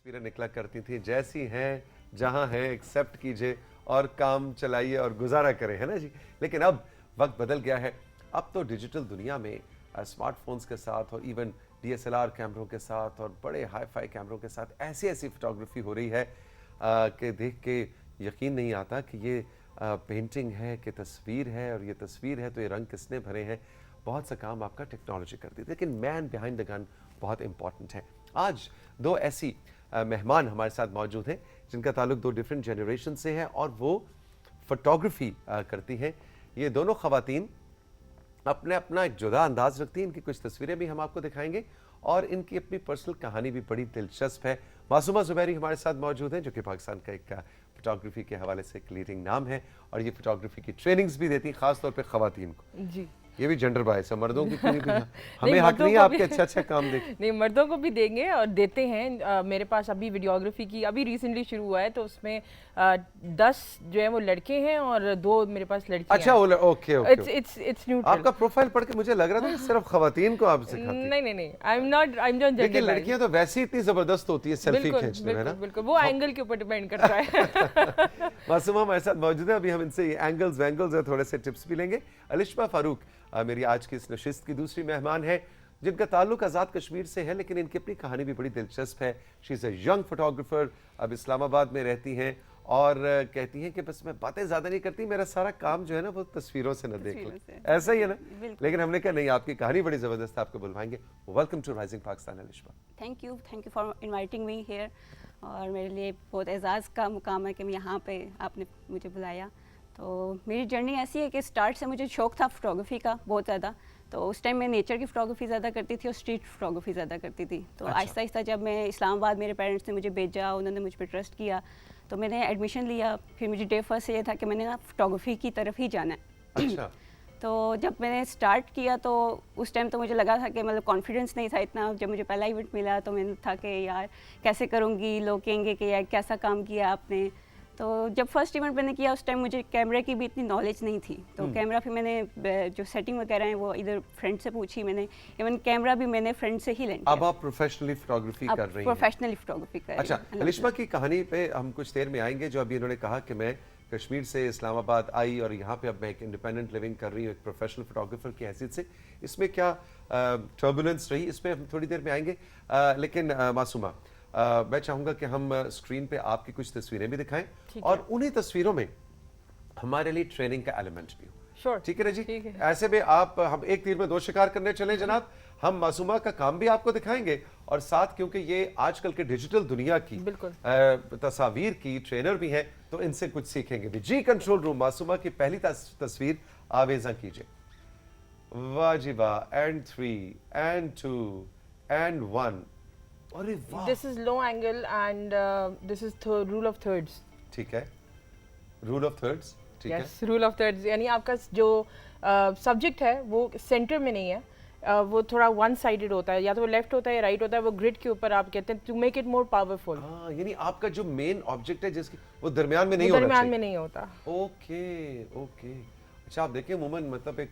तस्वीरें निकला करती थी, जैसी हैं जहां हैं एक्सेप्ट कीजिए और काम चलाइए और गुजारा करें, है ना जी। लेकिन अब वक्त बदल गया है। अब तो डिजिटल दुनिया में स्मार्टफोन्स के साथ और इवन डीएसएलआर कैमरों के साथ और बड़े हाई फाई कैमरों के साथ ऐसी ऐसी फोटोग्राफी हो रही है कि देख के यकीन नहीं आता कि ये पेंटिंग है कि तस्वीर है, और ये तस्वीर है तो ये रंग किसने भरे हैं। बहुत सा काम आपका टेक्नोलॉजी करती है, लेकिन मैन बिहाइंड द गन बहुत इंपॉर्टेंट है। आज दो ऐसी मेहमान हमारे साथ मौजूद हैं जिनका ताल्लुक दो डिफरेंट जनरेशन से है और वो फोटोग्राफी करती हैं। ये दोनों खवातीन अपने अपना एक जुदा अंदाज रखती हैं। इनकी कुछ तस्वीरें भी हम आपको दिखाएंगे और इनकी अपनी पर्सनल कहानी भी बड़ी दिलचस्प है। मासूमा जुबैरी हमारे साथ मौजूद हैं जो कि पाकिस्तान का एक फोटोग्राफी के हवाले से एक लीडिंग नाम है और ये फोटोग्राफी की ट्रेनिंग्स भी देती हैं, खासतौर पे खवातीन को। जी, ये भी जेंडर बायस है, मर्दों की कोई भी हमें हक नहीं है आपके अच्छे अच्छे काम देखें। नहीं, मर्दों को भी देंगे और देते हैं। मेरे पास अभी वीडियोग्राफी की अभी रिसेंटली शुरू हुआ है, तो उसमें 10 जो है वो लड़के हैं और 2 मेरे पास लड़कियां अच्छा, हैं। Okay okay. It's neutral. आपका प्रोफाइल पढ़ के मुझे लग रहा था कि सिर्फ खवातीन को आप सिखाते हैं। नहीं नहीं नहीं, आई एम नॉट जेंडर। लेकिन लड़कियां तो वैसे ही इतनी जबरदस्त होती है सेल्फी खींचने में ना। बिल्कुल, वो एंगल के ऊपर डिपेंड करता है। मासूमा हमारे साथ मौजूद है, अभी हम इनसे एंगल्स वैंगल्स और थोड़े से टिप्स भी लेंगे। अलिशमा फारूक मेरी आज की इस नशिस्त की दूसरी मेहमान है जिनका ताल्लुक आज़ाद कश्मीर से है, लेकिन इनकी अपनी कहानी भी बड़ी दिलचस्प है। She is a young photographer, अब इस्लामाबाद में रहती हैं और कहती हैं कि बस मैं बातें ज़्यादा नहीं करती, मेरा सारा काम जो है ना वो तस्वीरों से न देख लो। ऐसा ही है ना। लेकिन हमने कहा नहीं, आपकी कहानी बड़ी ज़बरदस्त है, आपको बुलवाएंगे। Welcome to rising Pakistan Alishma. Thank you for inviting me here. और मेरे लिए बहुत एजाज़ का मुकाम है कि मैं यहाँ पे आपने मुझे बुलाया। तो मेरी जर्नी ऐसी है कि स्टार्ट से मुझे शौक़ था फोटोग्राफी का बहुत ज़्यादा। तो उस टाइम मैं नेचर की फ़ोटोग्राफी ज़्यादा करती थी और स्ट्रीट फोटोग्राफी ज़्यादा करती थी। तो आहिस्ता आहिस्ता जब मैं इस्लामाबाद, मेरे पेरेंट्स ने मुझे भेजा, उन्होंने मुझ पर ट्रस्ट किया, तो मैंने एडमिशन लिया। फिर मुझे डे फर्स्ट से ये था कि मैंने ना फोटोग्राफी की तरफ ही जाना है। अच्छा। तो जब मैंने स्टार्ट किया तो उस टाइम तो मुझे लगा था कि मतलब कॉन्फिडेंस नहीं था इतना। जब मुझे पहला इवेंट मिला तो मैंने था कि यार कैसे करूँगी, लोग कहेंगे कि यार कैसा काम किया आपने। तो जब फर्स्ट इवेंट मैंने किया उस टाइम मुझे कैमरे की भी इतनी नॉलेज नहीं थी। तो कैमरा फिर मैंने जो सेटिंग वगैरह है वो इधर फ्रेंड से पूछी मैंने। इवन कैमरा भी मैंने फ्रेंड से ही लेंगे। अब आप प्रोफेशनली फोटोग्राफी कर रही हैं। प्रोफेशनली फोटोग्राफी कर रही अच्छा, अलिशमा की कहानी पे हम कुछ देर में आएंगे। जो अभी इन्होंने कहा कि मैं कश्मीर से इस्लामाबाद आई और यहाँ पे अब मैं एक इंडिपेंडेंट लिविंग कर रही हूँ एक प्रोफेशनल फोटोग्राफर की हैसियत से, इसमें क्या टर्बुलेंस रही, इस पर हम थोड़ी देर में आएंगे। लेकिन मासूमा, मैं चाहूँगा कि हम स्क्रीन पे आपकी कुछ तस्वीरें भी दिखाएं और उन्हीं तस्वीरों में हमारे लिए ट्रेनिंग का एलिमेंट भी हो। Sure. ठीक है ना जी। ठीक है। ऐसे में आप हम एक तीर में दो शिकार करने चले जनाब। हम मासूमा का काम भी आपको दिखाएंगे और साथ क्योंकि ये आजकल के डिजिटल दुनिया की तस्वीर की ट्रेनर भी हैं तो इनसे कुछ सीखेंगे भी। जी कंट्रोल रूम, मासूमा की पहली तस्वीर आवेजा कीजिए। वाह जी वाह। And 3 and 2 and 1। अरे वाह, this is low angle and this is rule of thirds. ठीक है, रूल ऑफ थर्ड्स। ठीक है, यस, रूल ऑफ थर्ड्स यानी आपका जो सब्जेक्ट है वो सेंटर में नहीं है, वो थोड़ा वन साइडेड होता है, या तो वो लेफ्ट होता है या राइट होता है। वो ग्रिड के ऊपर आप कहते हैं to make it more powerful. हाँ, यानी आपका जो मेन ऑब्जेक्ट है जिसकी वो दरमियान में नहीं होना चाहिए। दरमियान में नहीं होता। Okay okay. अच्छा, आप देखिए मोमन मतलब एक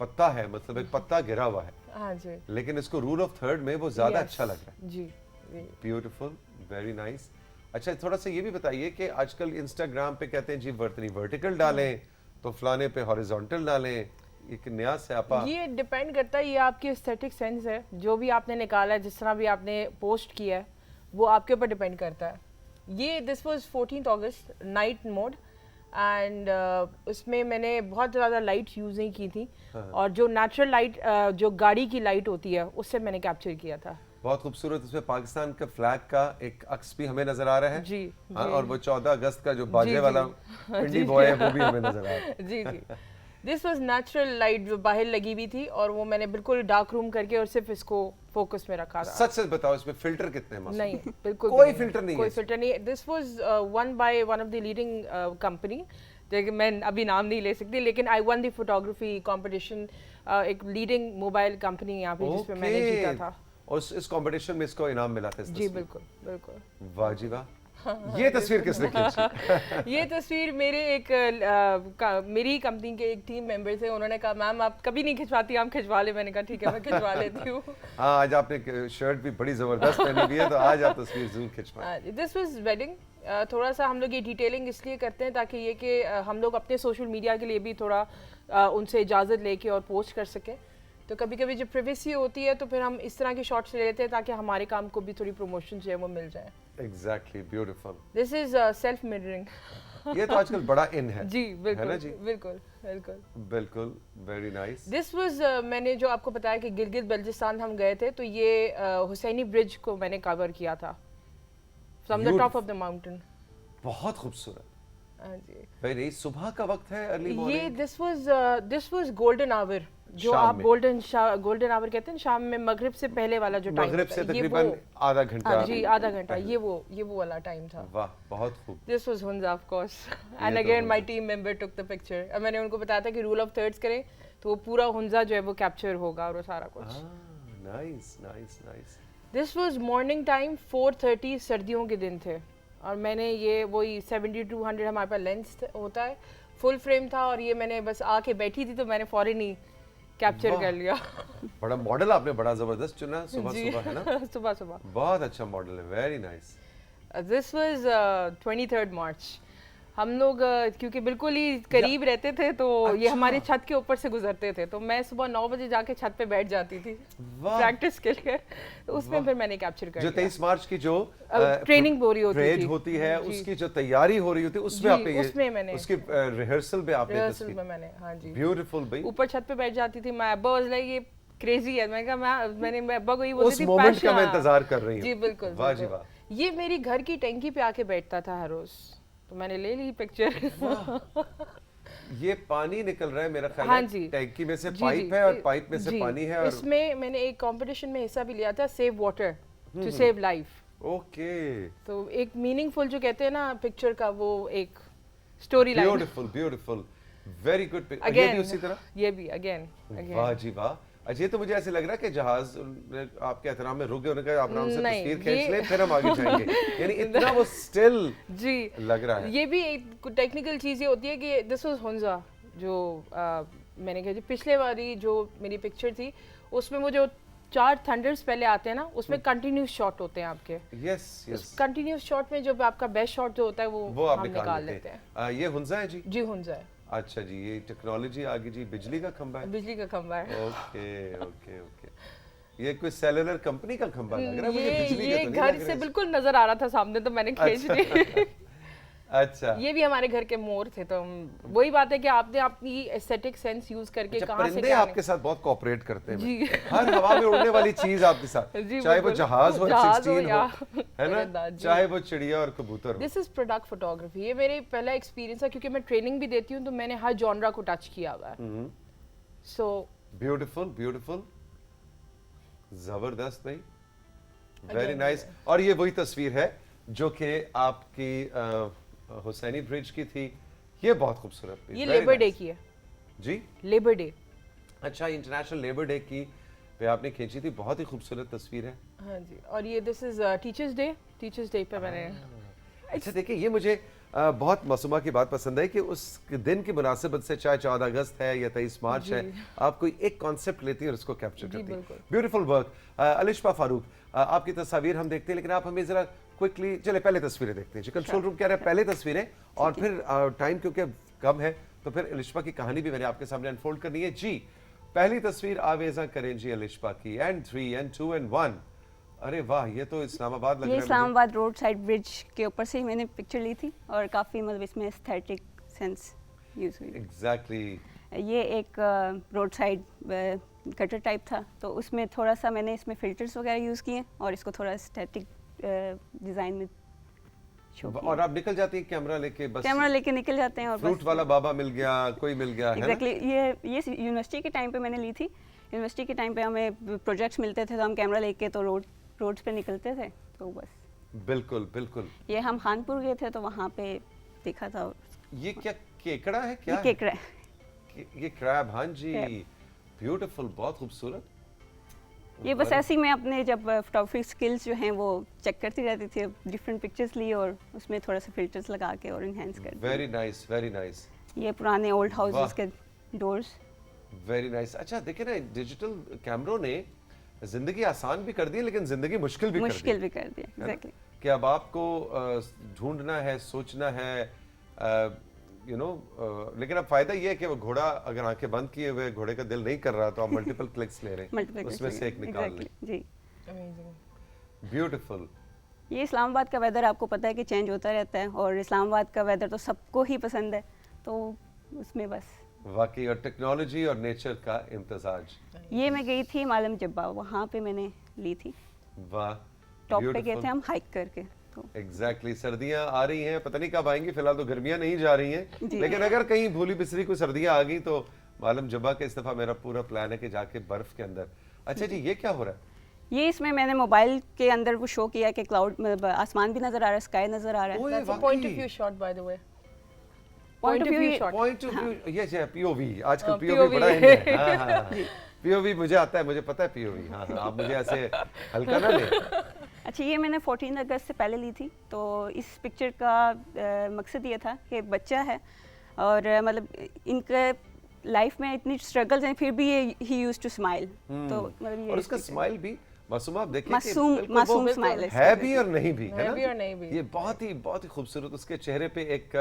पत्ता है, मतलब एक पत्ता गिरा हुआ है। हाँ जी। लेकिन इसको रूल ऑफ थर्ड में वो ज्यादा अच्छा लग रहा है। जी, ब्यूटीफुल, वेरी नाइस। अच्छा, थोड़ा सा ये भी बताइए कि आजकल इंस्टाग्राम पे कहते हैं जी वर्टिकल डालें तो फलाने पे हॉरिजॉन्टल डालें, एक नया स्यापा। ये डिपेंड करता है, ये आपकी एस्थेटिक सेंस है। जो भी आपने निकाला है, जिस तरह भी आपने पोस्ट किया है, वो आपके ऊपर डिपेंड करता है। ये this was 14 August night mode and उसमें मैंने बहुत ज़्यादा लाइट यूज़ नहीं की थी। और जो नेचुरल लाइट जो गाड़ी की लाइट होती है उससे मैंने कैप्चर किया था। बहुत खूबसूरत। इसमें पाकिस्तान का फ्लैग का एक अक्स भी हमें नजर आ रहा है। जी, हाँ, जी। और वो 14 अगस्त का जो बाजे वाला पिंडी बॉय है वो भी हमें नजर आ रहा है। जी जी। दिस वाज नेचुरल लाइट जो बाहर लगी हुई थी और वो मैंने बिल्कुल डार्क रूम करके और सिर्फ इसको फोकस में रखा था। सच सच बताओ, इसमें फिल्टर कितने हैं? नहीं, बिल्कुल कोई फिल्टर नहीं है। कोई फिल्टर नहीं है। This was one by one of the leading company, देखिए मैं अभी नाम नहीं ले सकती, लेकिन I one the photography competition, एक लीडिंग मोबाइल कंपनी यहाँ पे जिसमें मैंने जीता था। और इस कंपटीशन में इसको इनाम मिला था। जी बिल्कुल बिल्कुल। वाह जी वाह। ये तस्वीर किसने खींची? ये तस्वीर मेरे मेरी कंपनी के एक टीम मेंबर थे, उन्होंने कहा मैम आप कभी नहीं खिंचवाती, हम खिंचवा ले। मैंने कहा ठीक है मैं खिंचवा लेती हूँ। हाँ, आज आपने शर्ट भी बड़ी जबरदस्त पहनी हुई है, तो आज आप तस्वीर जरूर खिंचवाएं। This was wedding. थोड़ा सा हम लोग ये डिटेलिंग इसलिए करते हैं ताकि ये कि हम लोग अपने सोशल मीडिया के लिए भी थोड़ा उनसे इजाज़त लेके और पोस्ट कर सकें। तो कभी कभी जब प्राइवेसी होती है तो फिर हम इस तरह के शॉट्स ले लेते हैं ताकि हमारे काम को भी थोड़ी प्रमोशन जो है वो मिल जाए। Exactly, beautiful. This is self mirroring. ये तो आजकल बड़ा इन है। जी बिल्कुल, है ना जी? बिल्कुल बिल्कुल बिल्कुल, वेरी नाइस। दिस वाज मैंने जो आपको बताया कि गिलगित बल्चिस्तान हम गए थे, तो ये हुसैनी ब्रिज को मैंने कवर किया था from the top of the mountain. बहुत खूबसूरत। हाँ जी। वेरी, सुबह का वक्त है, अर्ली ये morning. This was golden hour, जो शाम आप में। गोल्डन आवर कहते हैं शाम में, मगरिब से पहले वाला जो टाइम मगरिब से तकरीबन आधा घंटा। जी आधा घंटा, ये वो वाला टाइम था। वाह, बहुत खूब। This was Hunza of course, and तो again Hunza. My team member took the picture. अब मैंने उनको बताया था कि रूल ऑफ थर्ड्स करें तो वो पूरा हुंजा जो है वो कैप्चर होगा और वो सारा कुछ। Nice nice nice. This was morning time, 4:30, सर्दियों के दिन थे, और मैंने ये वही 70-200 हमारे पास लेंस होता है, फुल फ्रेम था, और ये मैंने बस आके बैठी थी तो मैंने फौरन ही कैप्चर कर लिया। बड़ा मॉडल आपने बड़ा जबरदस्त चुना सुबह सुबह, है ना? सुबह सुबह। बहुत अच्छा मॉडल है, वेरी नाइस। दिस वाज 23 मार्च। हम लोग क्योंकि बिल्कुल ही करीब रहते थे तो ये अच्छा। हमारे छत के ऊपर से गुजरते थे, तो मैं सुबह 9 बजे जाके छत पे बैठ जाती थी वाह। प्रैक्टिस के लिए, तो उसमें फिर मैंने कैप्चर कर जो लिया। 23 मार्च की जो ट्रेनिंग हो रही होती परेड थी, होती है, जी। उसकी जो तैयारी हो रही होती है, उसमें जी, आपने ये उसमें मैंने- उसकी रिहर्सल में आपने रिहर्सल तस्वीर। में मैंने, हाँ जी, ब्यूटीफुल भाई। ऊपर छत पे बैठ जाती थी मैं। अब्बा वाज लाइक ये क्रेजी है। मैंने कहा मैंने अब्बा को ये बोलती उस थी मोमेंट का passion, मैं हाँ। इंतजार कर रही हूँ। जी बिल्कुल वाह जी बिल्कुल। वाह। ये मेरी घर की टंकी पे आके बैठता था हर रोज, तो मैंने ले ली पिक्चर। ये पानी निकल रहा है मेरा ख्याल हाँ है, जी। टैंकी में से जी, पाइप जी, है और पाइप में से जी। पानी है, और इसमें मैंने एक कंपटीशन में हिस्सा भी लिया था, save water to save life. Okay, तो एक मीनिंगफुल जो कहते हैं ना पिक्चर का, वो एक story line. Beautiful beautiful, very good. ये अगेन भी उसी तरह। ये भी अगेन वाह जी वाह। अच्छा, ये तो मुझे ऐसे लग रहा है कि जहाज आपके एहतराम में रुक गए, उन्होंने कहा आप आराम से नहीं, तस्वीर खींच ये- लें फिर हम आगे जाएंगे, यानी इतना वो स्टिल जी लग रहा है। ये भी एक टेक्निकल चीज़ ये होती है कि दिस वाज हुंजा, जो मैंने कहा जी पिछले वाली जो मेरी पिक्चर थी उसमें वो जो 4 थंडर्स पहले आते हैं ना, उसमें कंटिन्यूस शॉट होते हैं आपके। यस यस, कंटिन्यूस शॉट में जब आपका बेस्ट शॉट जो होता है वो आप हम निकाल लेते लेते हैं। हैं। ये हुंजा है जी। जी हुंजा है, अच्छा जी, ये टेक्नोलॉजी आ गई जी, बिजली का खंभा है। बिजली का खंभा है। ओके ओके ओके, ये कोई सेलुलर कंपनी का खंभा लग रहा है मुझे, बिजली ये का तो नहीं घर लग से रहा है। बिल्कुल नजर आ रहा था सामने, तो मैंने खींच ली। अच्छा, ये भी हमारे घर के मोर थे, तो वही बात है कि आपने अपनी एस्थेटिक सेंस यूज करके अच्छा, कहाँ से परिंदे क्या आपके साथ बहुत कोऑपरेट करते हैं। जी। हर हवा में उड़ने वाली चीज आपके साथ, जी, चाहे वो बिल्कुल। जहाज हो, जहाज हो F-16 या हो, है परिंदा, ना, जी। चाहे वो चिड़िया और कबूतर हो। This is product photography. ये मेरे पहला एक्सपीरियंस है क्योंकि मैं ट्रेनिंग भी देती हूँ, तो मैंने हर जॉनरा को टच किया हुआ है। सो ब्यूटीफुल ब्यूटीफुल, जबरदस्त भाई, वेरी Again, नाइस। और ये वही तस्वीर है जो कि आपकी हुसैनी ब्रिज की थी, ये बहुत खूबसूरत थी, ये very लेबर डे nice। की है, जी, लेबर डे। अच्छा, इंटरनेशनल लेबर डे की पे आपने खींची थी, बहुत ही खूबसूरत तस्वीर है। हाँ जी, और ये दिस इज टीचर्स डे पे मैंने। अच्छा देखिए, ये मुझे बहुत मासूमा की बात पसंद है कि उस दिन की मुनासिबत से, चाहे 14 अगस्त है या 23 मार्च है, आप कोई एक कॉन्सेप्ट लेती हैं और उसको कैप्चर जी, करती हैं। बिल्कुल। Beautiful work. अलिशा फारूक, आपकी तस्वीर हम देखते हैं, लेकिन आप हमें जरा क्विकली, चले पहले तस्वीरें देखते हैं जी। कंट्रोल रूम कह रहा है पहले तस्वीरें, और फिर टाइम क्योंकि कम है तो फिर अलिशा की कहानी भी मैंने आपके सामने अनफोल्ड करनी है जी। पहली तस्वीर आवेजा करें जी अलिशा की, एंड 3 एंड 2 एंड 1। अरे वाह, ये तो इस्लामाबाद लग ये रहा है मुझे। इस्लामाबाद रोड साइड ब्रिज के ऊपर से ही मैंने पिक्चर ली थी, और काफ़ी मतलब इसमें एस्थेटिक सेंस यूज़ हुई। एग्जैक्टली। ये एक रोड साइड गटर टाइप था, तो उसमें थोड़ा सा मैंने इसमें फिल्टर्स वगैरह यूज़ किए और इसको थोड़ा एस्थेटिक डिज़ाइन में शो किया। और आप निकल जाती हैं कैमरा लेके, बस कैमरा लेके निकल जाते हैं और फ्रूट वाला बाबा मिल गया, कोई मिल गया, है ना? एग्जैक्टली। ये यूनिवर्सिटी के टाइम पे मैंने ली थी। यूनिवर्सिटी के टाइम पे हमें प्रोजेक्ट्स मिलते थे, तो हम कैमरा लेके तो रोड्स पे निकलते थे, तो बस। बिल्कुल बिल्कुल। ये हम खानपुर गए थे तो वहाँ पे देखा था। ये क्या केकड़ा है, क्या ये केकड़ा है। ये क्रैब, हाँ जी, Crab। ब्यूटीफुल, बहुत खूबसूरत। ये बस ऐसे ही मैं अपने जब फोटोग्राफी स्किल्स जो हैं वो चेक करती रहती थी, डिफरेंट पिक्चर्स ली और उसमें थोड़ा सा फिल्टर्स लगा के और इनहेंस कर दिया। वेरी नाइस, वेरी नाइस, ये पुराने ओल्ड वाह। हाउसेस के डोर्स। Very nice. अच्छा देखिए ना, डिजिटल कैमरों ने जिंदगी आसान भी कर दी है लेकिन जिंदगी मुश्किल भी कर दी मुश्किल भी कर दिया, है ना? एग्जैक्टली। कि अब आपको ढूंढना है, सोचना है, यू नो, लेकिन अब फायदा ये है कि वो घोड़ा अगर आंखें बंद किए हुए घोड़े का दिल नहीं कर रहा तो आप मल्टीपल क्लिक्स ले रहे हैं, मल्टीपल उसमें से एक निकाल लें। जी। अमेजिंग। ब्यूटीफुल। ये इस्लामाबाद का वेदर आपको पता है कि चेंज होता रहता है और इस्लामाबाद का वेदर तो सबको ही पसंद है, तो उसमें बस। वाकई, और टेक्नोलॉजी और नेचर का इम्तजाज। ये मैं गई थी मालम जब्बा, वहाँ पे मैंने ली थी। वाह, टॉप पे गए थे हम हाइक करके। तो एग्जैक्टली। सर्दियां आ रही हैं, पता नहीं कब आएंगी, फिलहाल तो गर्मियां नहीं जा रही हैं, लेकिन अगर कहीं भूली बिसरी कोई सर्दियां आ गई तो मालम जब्बा के इस दफा मेरा पूरा प्लान है कि जाके बर्फ के अंदर। अच्छा जी, ये क्या हो रहा है? ये इसमें मैंने मोबाइल के अंदर वो शो किया कि क्लाउड मतलब आसमान भी नजर आ रहा है, स्काई नजर आ रहा है। ओए, That's a वाकई। point of view shot, by the way. Point of view shot. Point of view, ये पीओवी, आजकल हाँ, पीओवी POV बड़ा है। हाँ हाँ, पीओवी मुझे आता है, मुझे पता है पीओवी। हाँ हाँ, आप मुझे ऐसे हल्का ना लें। अच्छा, ये मैंने 14 अगस्त से पहले ली थी। तो इस पिक्चर का मकसद ये था कि बच्चा है और मतलब इनके लाइफ में इतनी स्ट्रगल्स हैं फिर भी ये ही यूज्ड टू स्माइल। तो मतलब ये और उसका स्माइल भी मासूम, आप देखिए कि मासूम बिल्कुल मासूम वो स्माइल है भी और नहीं भी, है है ना? भी और नहीं भी। ये बहुत ही खूबसूरत, उसके चेहरे पे एक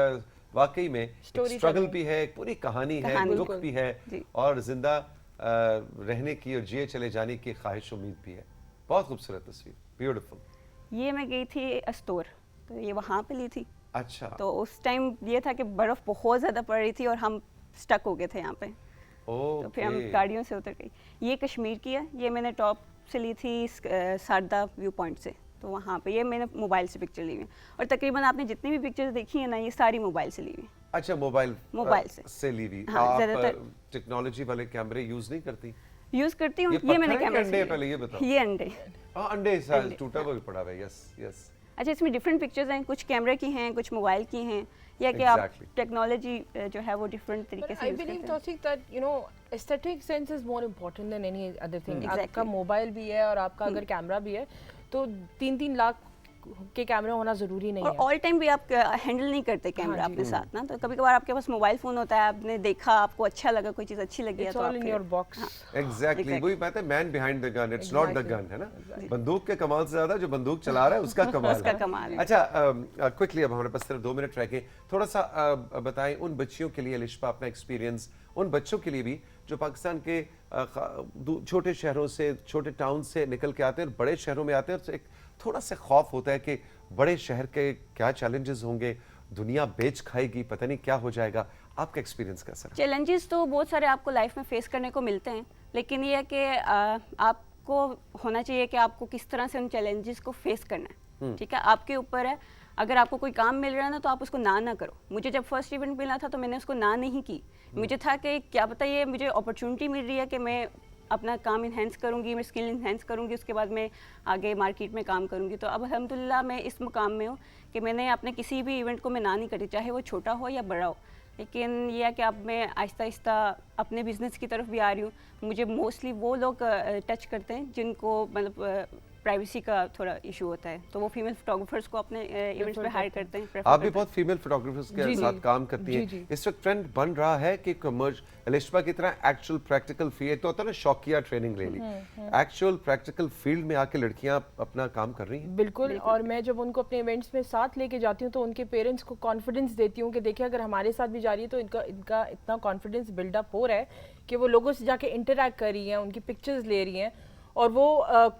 वाकई में Story स्ट्रगल telling। भी है, एक पूरी कहानी है, कहानी। दुख भी है जी। और जिंदा रहने की और जिए चले जाने की ख्वाहिश, उम्मीद भी है। बहुत खूबसूरत तस्वीर, ब्यूटीफुल। ये मैं गई थी अस्तोर, तो ये वहाँ पे ली थी। अच्छा, तो उस टाइम ये था कि बर्फ़ बहुत ज़्यादा पड़ रही थी और हम स्टक हो गए थे यहाँ पे। तो फिर हम ओके। गाड़ियों से उतर गई। ये कश्मीर की है, ये मैंने टॉप से ली थी सारदा व्यू पॉइंट से। तो वहाँ पे ये मैंने मोबाइल से पिक्चर ली हुई है और तकरीबन आपने जितनी भी पिक्चर्स देखी है ना, ये सारी मोबाइल से ली हुई है। अच्छा, मोबाइल मोबाइल से। ली हुई। हाँ, आप ज़्यादातर। टेक्नोलॉजी वाले कैमरे यूज नहीं करती? यूज़ करती हूँ। ये ये मैंने पत्थर है कि कैमरा अंडे है, से पहले ये लिया। बताओ। ये अंडे। हाँ, अंडे सा अंडे, टूटा हुआ भी पड़ा हुआ है। Yes yes. अच्छा, इसमें डिफरेंट पिक्चर्स हैं, कुछ कैमरे की हैं, कुछ मोबाइल की हैं, या कि आप Exactly. टेक्नोलॉजी जो है वो डिफरेंट तरीके But से I यूज़ believe, करते हैं। Tawfiq, that you know, aesthetic sense is more important than any other thing. Exactly. आपका मोबाइल भी है और आपका अगर कैमरा भी है, तो 3-3 लाख के कैमरा होना जरूरी नहीं और है। ऑल टाइम भी आप हैंडल नहीं करते कैमरा हाँ जी। अपने साथ ना, तो कभी कभार आपके पास मोबाइल फोन होता है, आपने देखा, आपको अच्छा लगा, कोई चीज़ अच्छी लगी है It's तो all आप in फिर- your box. Exactly, Exactly. वही बात है, man behind the gun, it's not the Exactly. Gun, है ना? बंदूक के कमाल से ज्यादा जो बंदूक चला रहा है उसका कमाल उसका है। कमाल है। अच्छा, क्विकली, अब हमारे पास सिर्फ 2 मिनट रह गए, थोड़ा सा बताएं उन बच्चियों के लिए, लिशपा, अपना एक्सपीरियंस उन बच्चों के लिए भी जो पाकिस्तान के छोटे शहरों से, छोटे टाउन से निकल के आते हैं और बड़े शहरों में आते हैं, और एक थोड़ा सा खौफ होता है कि बड़े शहर के क्या चैलेंजेस होंगे, दुनिया बेच खाएगी, पता नहीं क्या हो जाएगा। आपका एक्सपीरियंस कैसा है? चैलेंजेस तो बहुत सारे आपको लाइफ में फेस करने को मिलते हैं, लेकिन ये है कि आपको होना चाहिए कि आपको किस तरह से उन चैलेंजेस को फेस करना है। ठीक है, आपके ऊपर है। अगर आपको कोई काम मिल रहा है ना, तो आप उसको ना करो। मुझे जब फर्स्ट इवेंट मिला था तो मैंने उसको ना नहीं की। मुझे था कि क्या पता ये मुझे अपॉर्चुनिटी मिल रही है कि मैं अपना काम इन्हेंस करूंगी, मैं स्किल इन्हेंस करूंगी, उसके बाद मैं आगे मार्केट में काम करूंगी। तो अब अल्हम्दुलिल्लाह मैं इस मुकाम में हूँ कि मैंने अपने किसी भी इवेंट को मैं ना नहीं करी, चाहे वो छोटा हो या बड़ा हो। लेकिन यह है कि अब मैं आहिस्ता आहिस्ता अपने बिजनेस की तरफ भी आ रही हूँ। मुझे मोस्टली वो लोग टच करते हैं जिनको मतलब प्राइवेसी का थोड़ा इशू होता है, तो वो फीमेल फोटोग्राफर्स को अपने इवेंट्स पे हायर करते हैं, prefer आप भी करते हैं। बहुत फीमेल फोटोग्राफर्स के जी, साथ जी। काम करती जी, हैं। जी। इस वक्त ट्रेंड बन रहा है कि लिशपा की तरह एक्चुअल प्रैक्टिकल फील्ड, तो होता है ना शौकिया ट्रेनिंग ले ली, एक्चुअल प्रैक्टिकल फील्ड में आके लड़कियां अपना काम कर रही हैं। बिल्कुल। और मैं जब उनको अपने इवेंट्स में साथ लेके जाती हूँ तो उनके पेरेंट्स को कॉन्फिडेंस देती हूँ कि देखिए अगर हमारे साथ भी जा रही है तो इनका इतना कॉन्फिडेंस बिल्डअप हो रहा है कि वो लोगों से जाके इंटरेक्ट कर रही हैं, उनकी पिक्चर्स ले रही हैं और वो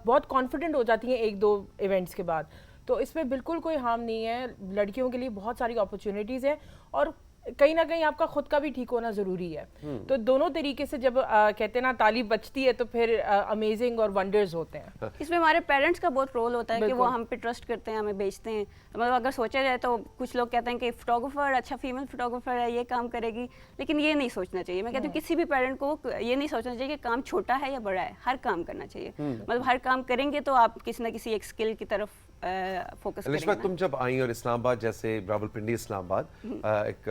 बहुत कॉन्फिडेंट हो जाती हैं 1-2 इवेंट्स के बाद। तो इसमें बिल्कुल कोई हार्म नहीं है, लड़कियों के लिए बहुत सारी अपॉर्चुनिटीज़ हैं और कहीं ना कहीं आपका खुद का भी ठीक होना ज़रूरी है। तो दोनों तरीके से जब कहते हैं ना ताली बचती है तो फिर अमेजिंग और वंडर्स होते हैं। इसमें हमारे पेरेंट्स का बहुत रोल होता है कि वो बिल्कुल। हम पे ट्रस्ट करते हैं, हमें बेचते हैं। तो मतलब अगर सोचा जाए तो कुछ लोग कहते हैं कि फोटोग्राफर अच्छा फीमेल फोटोग्राफर है, ये काम करेगी, लेकिन ये नहीं सोचना चाहिए। मैं कहती हूँ किसी भी पेरेंट को ये नहीं सोचना चाहिए कि काम छोटा है या बड़ा है, हर काम करना चाहिए। मतलब हर काम करेंगे तो आप किसी ना किसी एक स्किल की तरफ फोकस लिशपा, करेंगे। तुम जब आई और इस्लामाबाद जैसे रावलपिंडी इस्लामाबाद एक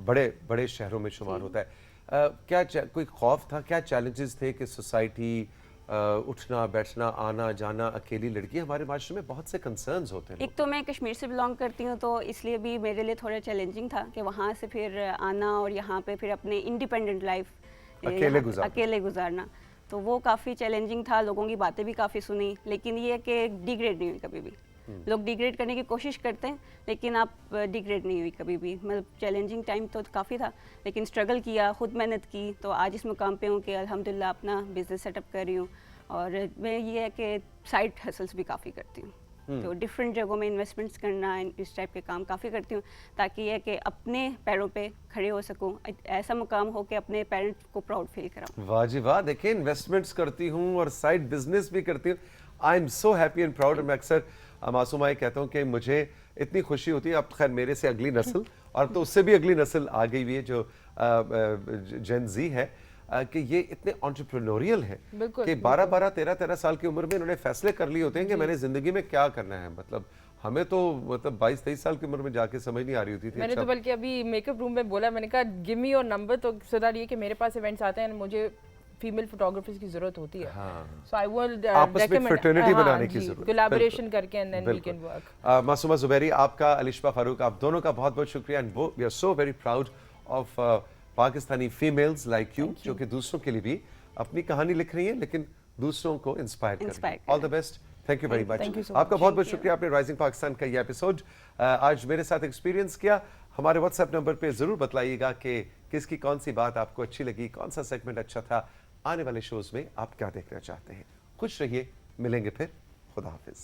बड़े बड़े शहरों में शुमार होता है, क्या कोई खौफ था, क्या चैलेंजेस थे कि सोसाइटी उठना बैठना आना जाना, अकेली लड़की, हमारे माशरे में बहुत से कंसर्न्स होते हैं। एक तो मैं कश्मीर से बिलोंग करती हूँ, तो इसलिए भी मेरे लिए थोड़ा चैलेंजिंग था कि वहाँ से फिर आना और यहाँ पे फिर अपने इंडिपेंडेंट लाइफ अकेले गुजारना, तो वो काफ़ी चैलेंजिंग था। लोगों की बातें भी काफ़ी सुनी, लेकिन ये है कि डिग्रेड नहीं हुई कभी भी। लोग डिग्रेड करने की कोशिश करते हैं, लेकिन आप डिग्रेड नहीं हुई कभी भी। मतलब चैलेंजिंग टाइम तो काफ़ी था, लेकिन स्ट्रगल किया, खुद मेहनत की, तो आज इस मुकाम पे हूँ कि अल्हम्दुलिल्लाह अपना बिजनेस सेटअप कर रही हूँ। और मैं ये है कि साइड हसल्स भी काफ़ी करती हूँ, तो डिफरेंट जगहों में इन्वेस्टमेंट्स करना, इस टाइप के काम काफ़ी करती हूँ, ताकि ये कि अपने पैरों पे खड़े हो सकूँ, ऐसा मुकाम हो कि अपने पेरेंट्स को प्राउड फील कराऊँ। वाह जी वाह, देखिए इन्वेस्टमेंट्स करती हूँ और साइड बिजनेस भी करती हूँ। I am so happy and proud. मैं अक्सर मासूमा ये कहता हूँ कि मुझे इतनी खुशी होती है, अब खैर मेरे से अगली नस्ल और तो उससे भी अगली नस्ल आ गई हुई है जो जेन जी है, कि ये इतने एंटरप्रेन्योरियल हैं कि 12-12, 13-13 साल की उम्र में इन्होंने फैसले कर लिए होते हैं कि मैंने जिंदगी में क्या करना है। मतलब हमें तो 22-23 साल की उम्र में जाके समझ नहीं आ रही होती थी। मैंने तो बल्कि अभी मेकअप रूम में बोला, मैंने कहा गिव मी योर नंबर, तो सुधार ये कि मेरे पास इवेंट्स आते हैं, मुझे फीमेल फोटोग्राफर्स की जरूरत होती है, सो आई विल आपस में फ्रेटर्निटी बनाने की जरूरत है, कोलैबोरेशन करके, and then we can work. Masooma Zubairi, आपका, अलिशबा फारूक, आप दोनों का बहुत बहुत शुक्रिया and we are so very proud of Pakistani females like you, जो कि दूसरों के लिए भी अपनी कहानी लिख रही हैं, लेकिन दूसरों को इंस्पायर कर रही हैं। All the best, thank you very much. आपका बहुत बहुत शुक्रिया, आपने राइजिंग पाकिस्तान का ये एपिसोड आज मेरे साथ एक्सपीरियंस किया। हमारे व्हाट्सएप नंबर पे जरूर बताइएगा कि किसकी कौन सी बात आपको अच्छी लगी, कौन सा सेगमेंट अच्छा था, आने वाले शोज में आप क्या देखना चाहते हैं। खुश रहिए, मिलेंगे फिर, खुदा हाफिज।